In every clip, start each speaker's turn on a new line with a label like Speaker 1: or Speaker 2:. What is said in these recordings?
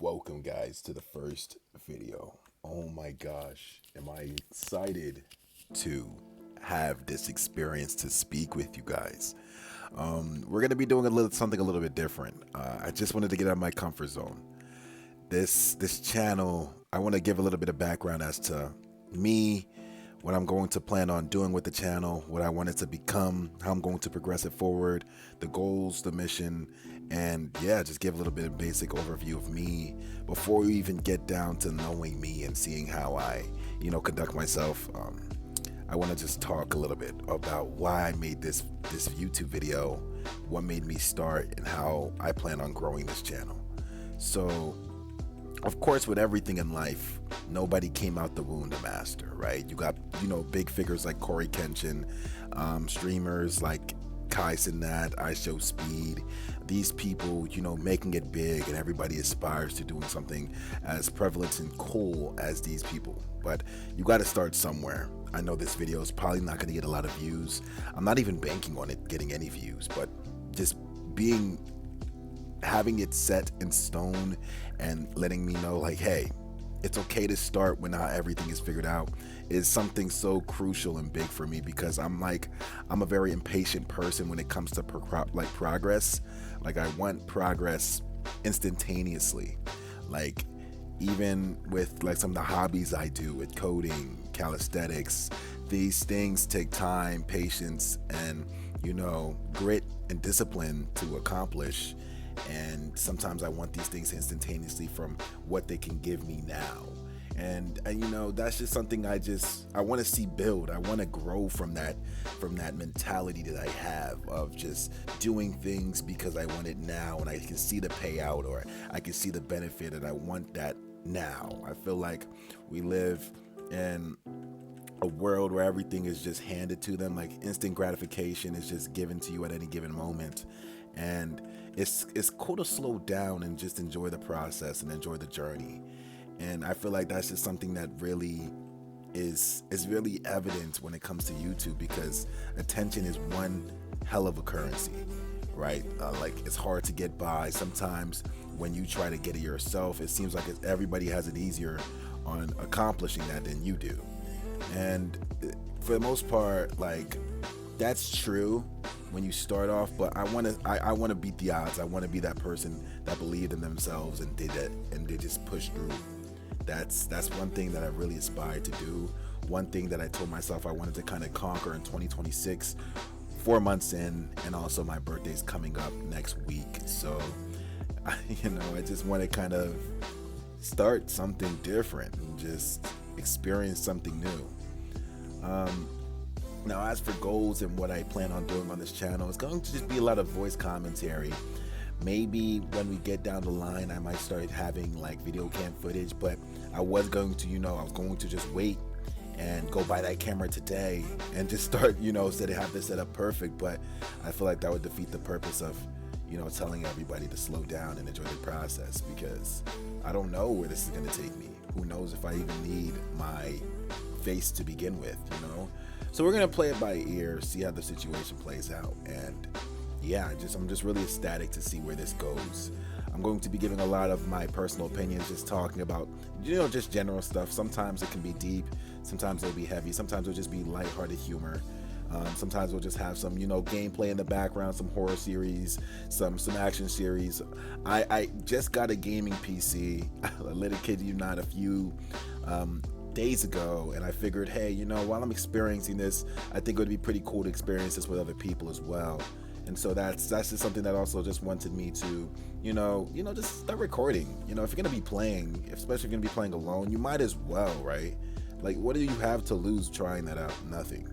Speaker 1: Welcome, guys, to the first video. Oh my gosh, am I excited to have this experience to speak with you guys. We're gonna be doing something a little bit different. I just wanted to get out of my comfort zone. This channel, I want to give a little bit of background as to me, what I'm going to plan on doing with the channel, what I want it to become, how I'm going to progress it forward, the goals, the mission, and yeah, just give a little bit of basic overview of me before we even get down to knowing me and seeing how I, conduct myself. I want to just talk a little bit about why I made this YouTube video, what made me start, and how I plan on growing this channel. So, of course, with everything in life, nobody came out the womb a master, right? You got, big figures like Corey Kenshin, streamers like Kai Cenat, IShowSpeed, these people, making it big, and everybody aspires to doing something as prevalent and cool as these people. But you got to start somewhere. I know this video is probably not going to get a lot of views. I'm not even banking on it getting any views, but just having it set in stone and letting me know, like, hey, it's okay to start when not everything is figured out, is something so crucial and big for me, because I'm a very impatient person when it comes to progress. Like, I want progress instantaneously. Like, even with like some of the hobbies I do with coding, calisthenics, these things take time, patience, and grit and discipline to accomplish. And sometimes I want these things instantaneously from what they can give me now. And that's just something I want to see build. I want to grow from that mentality that I have of just doing things because I want it now, and I can see the payout, or I can see the benefit, and I want that now. I feel like we live in a world where everything is just handed to them, like instant gratification is just given to you at any given moment. And it's cool to slow down and just enjoy the process and enjoy the journey. And I feel like that's just something that really is really evident when it comes to YouTube, because attention is one hell of a currency, right? Like, it's hard to get by. Sometimes when you try to get it yourself, it seems like everybody has it easier on accomplishing that than you do. And for the most part, like, that's true when you start off, but I want to beat the odds. I want to be that person that believed in themselves and did it, and they just pushed through. That's one thing that I really aspired to do. One thing that I told myself I wanted to kind of conquer in 2026, 4 months in, and also my birthday's coming up next week. So, I just want to kind of start something different and just experience something new. Now, as for goals and what I plan on doing on this channel, it's going to just be a lot of voice commentary. Maybe when we get down the line, I might start having like video cam footage, but I was going to just wait and go buy that camera today and just start, instead of have this set up perfect. But I feel like that would defeat the purpose of, telling everybody to slow down and enjoy the process, because I don't know where this is going to take me. Who knows if I even need my face to begin with, So we're gonna play it by ear, see how the situation plays out, and yeah, I'm just really ecstatic to see where this goes. I'm going to be giving a lot of my personal opinions, just talking about just general stuff. Sometimes it can be deep, sometimes it'll be heavy, sometimes it'll just be lighthearted humor. Sometimes we'll just have some gameplay in the background, some horror series, some action series. I just got a gaming PC, a little kid you not, a few days ago, and I figured, hey, while I'm experiencing this, I think it would be pretty cool to experience this with other people as well. And so that's just something that also just wanted me to just start recording. If you're gonna be playing, especially if you're gonna be playing alone, you might as well, right? Like, what do you have to lose trying that out? Nothing.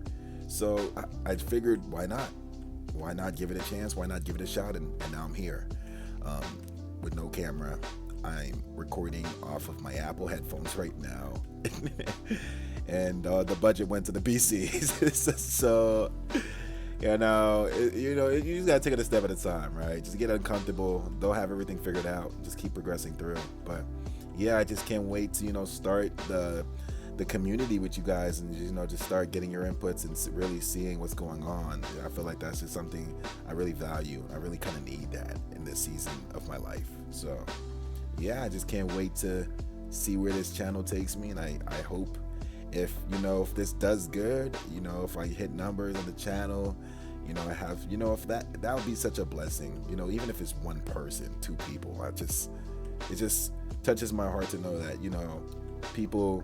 Speaker 1: So I figured, why not give it a chance, why not give it a shot, and now I'm here with no camera. I'm recording off of my Apple headphones right now. And the budget went to the PCs. So, you just gotta take it a step at a time, right? Just get uncomfortable, don't have everything figured out, just keep progressing through. But yeah, I just can't wait to start the community with you guys, and just start getting your inputs and really seeing what's going on. I feel like that's just something I really value. I really kind of need that in this season of my life. So yeah, I just can't wait to see where this channel takes me. And I hope if, if this does good, if I hit numbers on the channel, I have, if that would be such a blessing, even if it's one person, two people. It just touches my heart to know that, people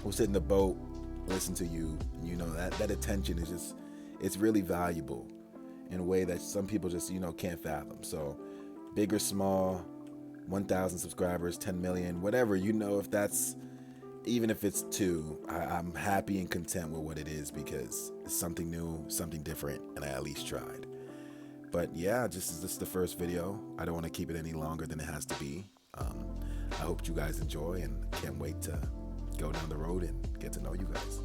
Speaker 1: who sit in the boat listen to you. That attention is just, it's really valuable in a way that some people just, can't fathom. So big or small, 1,000 subscribers, 10 million, whatever, if that's, even if it's two, I'm happy and content with what it is, because it's something new, something different, and I at least tried. But yeah, this is the first video. I don't want to keep it any longer than it has to be. I hope you guys enjoy, and can't wait to go down the road and get to know you guys.